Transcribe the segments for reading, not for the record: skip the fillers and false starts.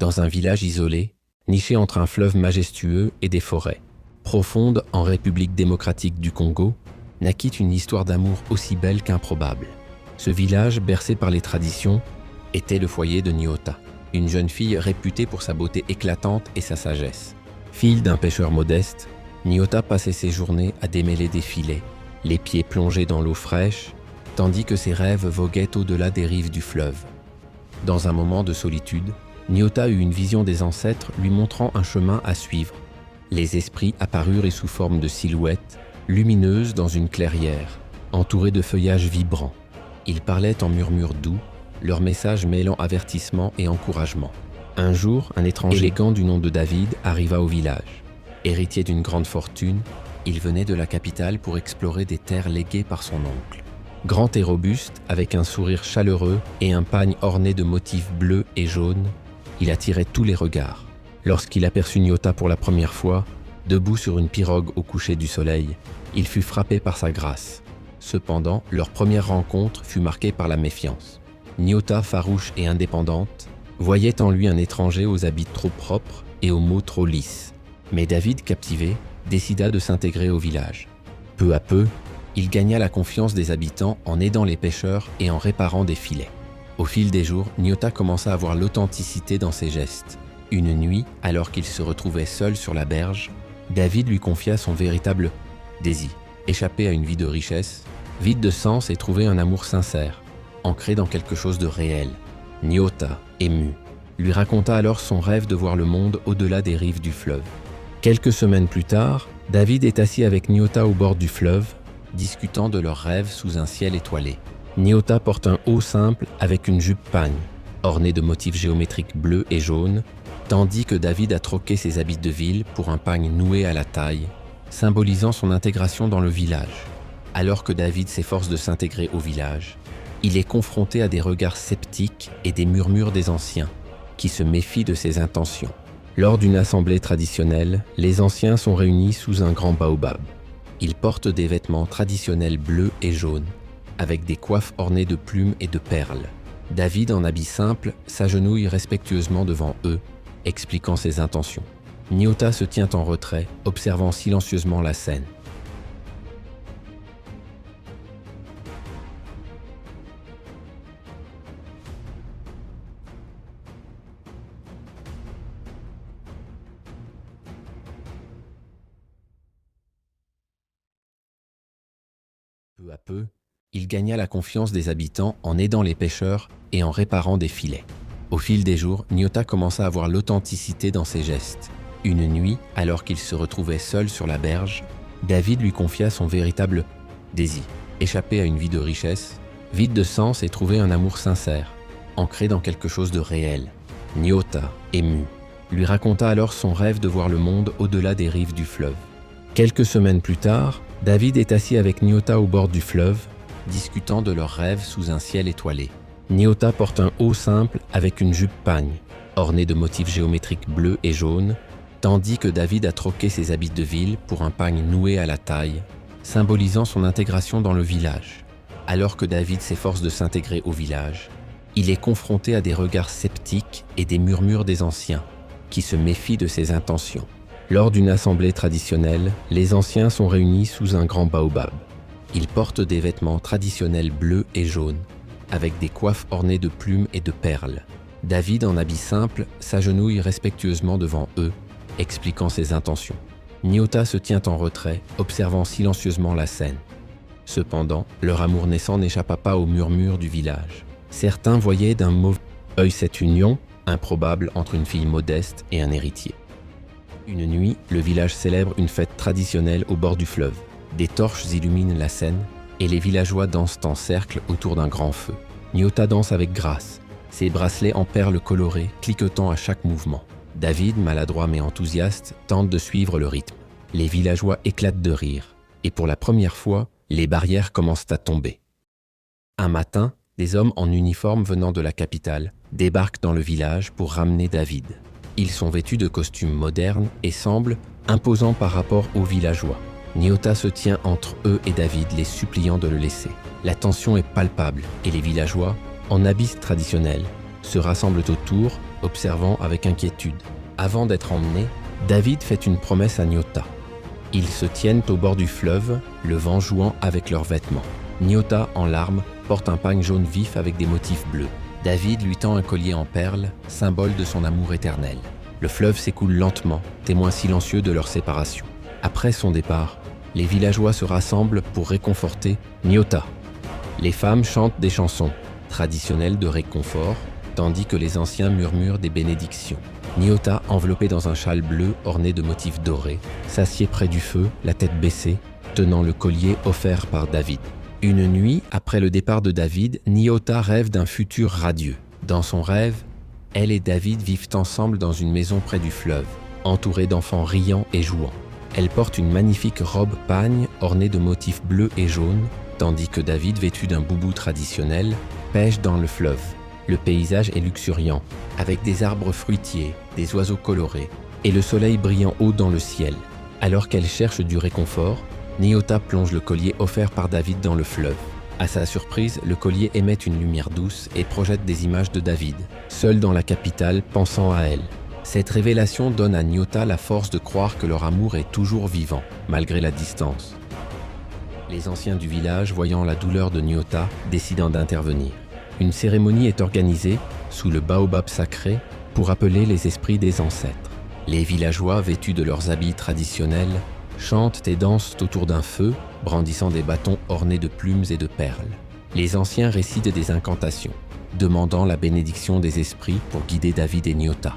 dans un village isolé, niché entre un fleuve majestueux et des forêts, profonde en République démocratique du Congo, naquit une histoire d'amour aussi belle qu'improbable. Ce village, bercé par les traditions, était le foyer de Nyota, une jeune fille réputée pour sa beauté éclatante et sa sagesse. Fille d'un pêcheur modeste, Nyota passait ses journées à démêler des filets, les pieds plongés dans l'eau fraîche, tandis que ses rêves voguaient au-delà des rives du fleuve. Dans un moment de solitude, Nyota eut une vision des ancêtres lui montrant un chemin à suivre. Les esprits apparurent et sous forme de silhouettes, lumineuses dans une clairière, entourées de feuillages vibrants. Ils parlaient en murmures doux, leur message mêlant avertissement et encouragement. Un jour, un étranger élégant du nom de David arriva au village. Héritier d'une grande fortune, il venait de la capitale pour explorer des terres léguées par son oncle. Grand et robuste, avec un sourire chaleureux et un pagne orné de motifs bleus et jaunes, il attirait tous les regards. Lorsqu'il aperçut Nyota pour la première fois, debout sur une pirogue au coucher du soleil, il fut frappé par sa grâce. Cependant, leur première rencontre fut marquée par la méfiance. Nyota, farouche et indépendante, voyait en lui un étranger aux habits trop propres et aux mots trop lisses. Mais David, captivé, décida de s'intégrer au village. Peu à peu, il gagna la confiance des habitants en aidant les pêcheurs et en réparant des filets. Au fil des jours, Nyota commença à voir l'authenticité dans ses gestes. Une nuit, alors qu'il se retrouvait seul sur la berge, David lui confia son véritable désir. Échapper à une vie de richesse, vide de sens et trouver un amour sincère, ancré dans quelque chose de réel. Nyota, ému, lui raconta alors son rêve de voir le monde au-delà des rives du fleuve. Quelques semaines plus tard, David est assis avec Nyota au bord du fleuve, discutant de leurs rêves sous un ciel étoilé. Nyota porte un haut simple avec une jupe pagne, ornée de motifs géométriques bleus et jaunes, tandis que David a troqué ses habits de ville pour un pagne noué à la taille, symbolisant son intégration dans le village. Alors que David s'efforce de s'intégrer au village, il est confronté à des regards sceptiques et des murmures des anciens, qui se méfient de ses intentions. Lors d'une assemblée traditionnelle, les anciens sont réunis sous un grand baobab. Ils portent des vêtements traditionnels bleus et jaunes, avec des coiffes ornées de plumes et de perles. David, en habit simple, s'agenouille respectueusement devant eux, expliquant ses intentions. Nyota se tient en retrait, observant silencieusement la scène. Peu à peu, il gagna la confiance des habitants en aidant les pêcheurs et en réparant des filets. Au fil des jours, Nyota commença à voir l'authenticité dans ses gestes. Une nuit, alors qu'il se retrouvait seul sur la berge, David lui confia son véritable désir. Échapper à une vie de richesse, vide de sens et trouver un amour sincère, ancré dans quelque chose de réel. Nyota, ému, lui raconta alors son rêve de voir le monde au-delà des rives du fleuve. Quelques semaines plus tard, David est assis avec Nyota au bord du fleuve, discutant de leurs rêves sous un ciel étoilé. Nyota porte un haut simple avec une jupe pagne, ornée de motifs géométriques bleus et jaunes, tandis que David a troqué ses habits de ville pour un pagne noué à la taille, symbolisant son intégration dans le village. Alors que David s'efforce de s'intégrer au village, il est confronté à des regards sceptiques et des murmures des anciens, qui se méfient de ses intentions. Lors d'une assemblée traditionnelle, les anciens sont réunis sous un grand baobab. Ils portent des vêtements traditionnels bleus et jaunes, avec des coiffes ornées de plumes et de perles. David, en habit simple, s'agenouille respectueusement devant eux, expliquant ses intentions. Nyota se tient en retrait, observant silencieusement la scène. Cependant, leur amour naissant n'échappa pas aux murmures du village. Certains voyaient d'un mauvais œil cette union, improbable entre une fille modeste et un héritier. Une nuit, le village célèbre une fête traditionnelle au bord du fleuve. Des torches illuminent la scène et les villageois dansent en cercle autour d'un grand feu. Nyota danse avec grâce, ses bracelets en perles colorées cliquetant à chaque mouvement. David, maladroit mais enthousiaste, tente de suivre le rythme. Les villageois éclatent de rire et pour la première fois, les barrières commencent à tomber. Un matin, des hommes en uniforme venant de la capitale débarquent dans le village pour ramener David. Ils sont vêtus de costumes modernes et semblent imposants par rapport aux villageois. Nyota se tient entre eux et David, les suppliant de le laisser. La tension est palpable et les villageois, en habits traditionnels, se rassemblent autour, observant avec inquiétude. Avant d'être emmené, David fait une promesse à Nyota. Ils se tiennent au bord du fleuve, le vent jouant avec leurs vêtements. Nyota, en larmes, porte un pagne jaune vif avec des motifs bleus. David lui tend un collier en perles, symbole de son amour éternel. Le fleuve s'écoule lentement, témoin silencieux de leur séparation. Après son départ, les villageois se rassemblent pour réconforter Nyota. Les femmes chantent des chansons traditionnelles de réconfort, tandis que les anciens murmurent des bénédictions. Nyota, enveloppée dans un châle bleu orné de motifs dorés, s'assied près du feu, la tête baissée, tenant le collier offert par David. Une nuit, après le départ de David, Nyota rêve d'un futur radieux. Dans son rêve, elle et David vivent ensemble dans une maison près du fleuve, entourée d'enfants riant et jouant. Elle porte une magnifique robe pagne ornée de motifs bleus et jaunes, tandis que David, vêtu d'un boubou traditionnel, pêche dans le fleuve. Le paysage est luxuriant, avec des arbres fruitiers, des oiseaux colorés, et le soleil brillant haut dans le ciel. Alors qu'elle cherche du réconfort, Nyota plonge le collier offert par David dans le fleuve. À sa surprise, le collier émet une lumière douce et projette des images de David, seul dans la capitale, pensant à elle. Cette révélation donne à Nyota la force de croire que leur amour est toujours vivant, malgré la distance. Les anciens du village, voyant la douleur de Nyota, décident d'intervenir. Une cérémonie est organisée, sous le baobab sacré, pour appeler les esprits des ancêtres. Les villageois, vêtus de leurs habits traditionnels, chantent et dansent autour d'un feu, brandissant des bâtons ornés de plumes et de perles. Les anciens récitent des incantations, demandant la bénédiction des esprits pour guider David et Nyota.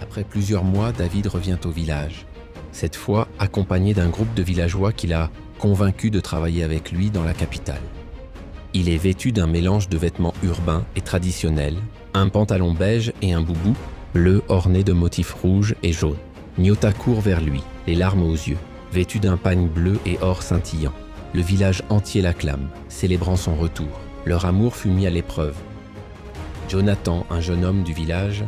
Après plusieurs mois, David revient au village, cette fois accompagné d'un groupe de villageois qu'il a convaincu de travailler avec lui dans la capitale. Il est vêtu d'un mélange de vêtements urbains et traditionnels, un pantalon beige et un boubou bleu orné de motifs rouges et jaunes. Nyota court vers lui, les larmes aux yeux, vêtu d'un pagne bleu et or scintillant. Le village entier l'acclame, célébrant son retour. Leur amour fut mis à l'épreuve. Jonathan, un jeune homme du village,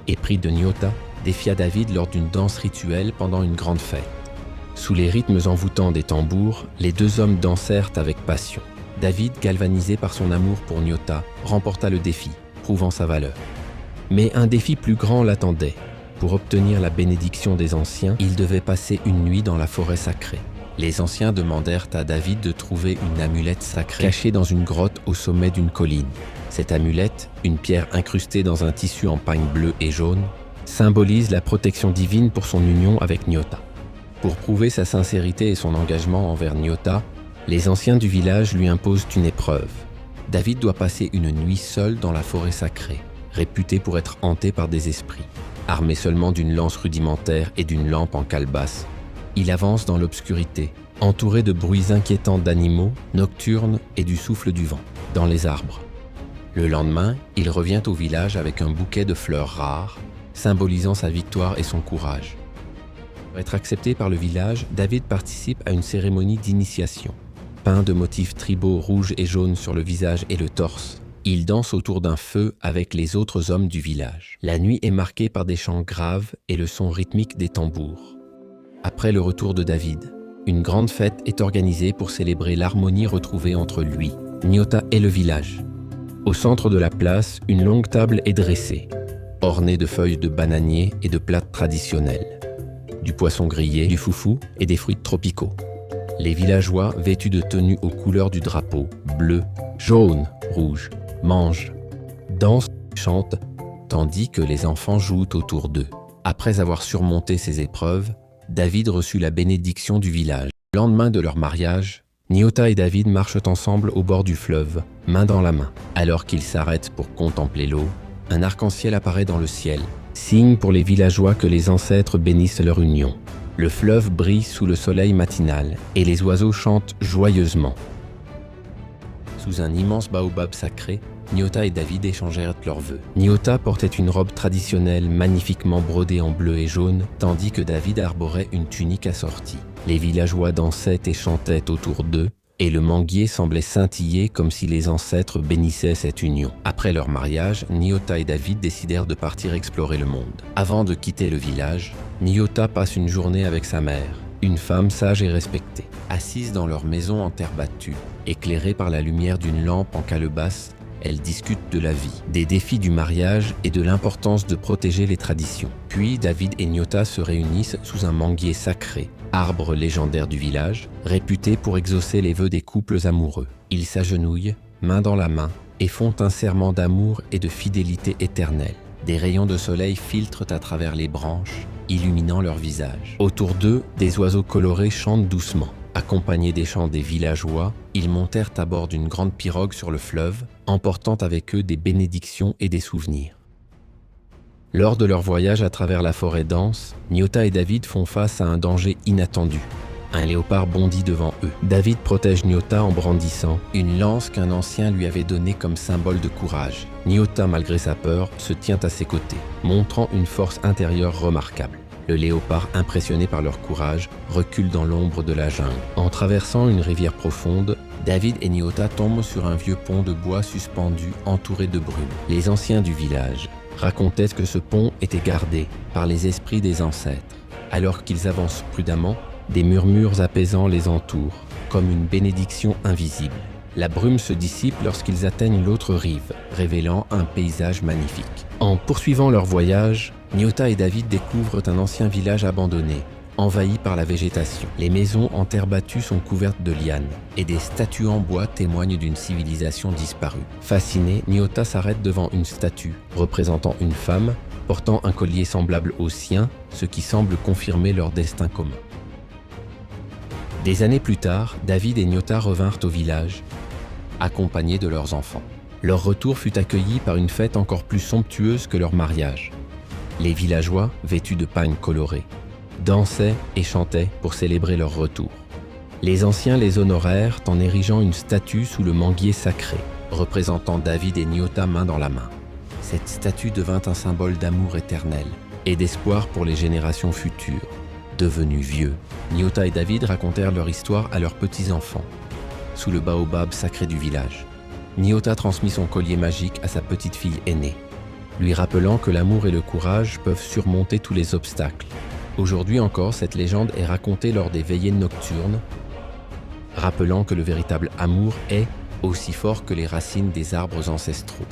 épris de Nyota, défia David lors d'une danse rituelle pendant une grande fête. Sous les rythmes envoûtants des tambours, les deux hommes dansèrent avec passion. David, galvanisé par son amour pour Nyota, remporta le défi, prouvant sa valeur. Mais un défi plus grand l'attendait. Pour obtenir la bénédiction des anciens, il devait passer une nuit dans la forêt sacrée. Les anciens demandèrent à David de trouver une amulette sacrée cachée dans une grotte au sommet d'une colline. Cette amulette, une pierre incrustée dans un tissu en pagne bleu et jaune, symbolise la protection divine pour son union avec Nyota. Pour prouver sa sincérité et son engagement envers Nyota, les anciens du village lui imposent une épreuve. David doit passer une nuit seul dans la forêt sacrée, réputée pour être hantée par des esprits. Armé seulement d'une lance rudimentaire et d'une lampe en calebasse, il avance dans l'obscurité, entouré de bruits inquiétants d'animaux, nocturnes et du souffle du vent, dans les arbres. Le lendemain, il revient au village avec un bouquet de fleurs rares, symbolisant sa victoire et son courage. Pour être accepté par le village, David participe à une cérémonie d'initiation. Peint de motifs tribaux rouges et jaunes sur le visage et le torse, il danse autour d'un feu avec les autres hommes du village. La nuit est marquée par des chants graves et le son rythmique des tambours. Après le retour de David, une grande fête est organisée pour célébrer l'harmonie retrouvée entre lui, Nyota et le village. Au centre de la place, une longue table est dressée, ornée de feuilles de bananier et de plats traditionnels, du poisson grillé, du foufou et des fruits tropicaux. Les villageois, vêtus de tenues aux couleurs du drapeau, bleu, jaune, rouge, mangent, dansent, chantent, tandis que les enfants jouent autour d'eux. Après avoir surmonté ces épreuves, David reçut la bénédiction du village. Le lendemain de leur mariage, Nyota et David marchent ensemble au bord du fleuve, main dans la main. Alors qu'ils s'arrêtent pour contempler l'eau, un arc-en-ciel apparaît dans le ciel, signe pour les villageois que les ancêtres bénissent leur union. Le fleuve brille sous le soleil matinal et les oiseaux chantent joyeusement. Sous un immense baobab sacré, Nyota et David échangèrent leurs vœux. Nyota portait une robe traditionnelle magnifiquement brodée en bleu et jaune, tandis que David arborait une tunique assortie. Les villageois dansaient et chantaient autour d'eux, et le manguier semblait scintiller comme si les ancêtres bénissaient cette union. Après leur mariage, Nyota et David décidèrent de partir explorer le monde. Avant de quitter le village, Nyota passe une journée avec sa mère, une femme sage et respectée. Assise dans leur maison en terre battue, éclairée par la lumière d'une lampe en calebasse, Elles discutent de la vie, des défis du mariage et de l'importance de protéger les traditions. Puis David et Nyota se réunissent sous un manguier sacré, arbre légendaire du village, réputé pour exaucer les vœux des couples amoureux. Ils s'agenouillent, main dans la main, et font un serment d'amour et de fidélité éternelle. Des rayons de soleil filtrent à travers les branches, illuminant leur visage. Autour d'eux, des oiseaux colorés chantent doucement. Accompagnés des chants des villageois, ils montèrent à bord d'une grande pirogue sur le fleuve, emportant avec eux des bénédictions et des souvenirs. Lors de leur voyage à travers la forêt dense, Nyota et David font face à un danger inattendu. Un léopard bondit devant eux. David protège Nyota en brandissant une lance qu'un ancien lui avait donnée comme symbole de courage. Nyota, malgré sa peur, se tient à ses côtés, montrant une force intérieure remarquable. Le léopard, impressionné par leur courage, recule dans l'ombre de la jungle. En traversant une rivière profonde, David et Nyota tombent sur un vieux pont de bois suspendu entouré de brume. Les anciens du village racontaient que ce pont était gardé par les esprits des ancêtres. Alors qu'ils avancent prudemment, des murmures apaisants les entourent, comme une bénédiction invisible. La brume se dissipe lorsqu'ils atteignent l'autre rive, révélant un paysage magnifique. En poursuivant leur voyage, Nyota et David découvrent un ancien village abandonné, envahi par la végétation. Les maisons en terre battue sont couvertes de lianes, et des statues en bois témoignent d'une civilisation disparue. Fasciné, Nyota s'arrête devant une statue représentant une femme portant un collier semblable au sien, ce qui semble confirmer leur destin commun. Des années plus tard, David et Nyota revinrent au village, accompagnés de leurs enfants. Leur retour fut accueilli par une fête encore plus somptueuse que leur mariage. Les villageois, vêtus de pagnes colorées, dansaient et chantaient pour célébrer leur retour. Les anciens les honorèrent en érigeant une statue sous le manguier sacré, représentant David et Nyota main dans la main. Cette statue devint un symbole d'amour éternel et d'espoir pour les générations futures. Devenus vieux, Nyota et David racontèrent leur histoire à leurs petits-enfants, sous le baobab sacré du village. Nyota transmit son collier magique à sa petite-fille aînée, lui rappelant que l'amour et le courage peuvent surmonter tous les obstacles. Aujourd'hui encore, cette légende est racontée lors des veillées nocturnes, rappelant que le véritable amour est aussi fort que les racines des arbres ancestraux.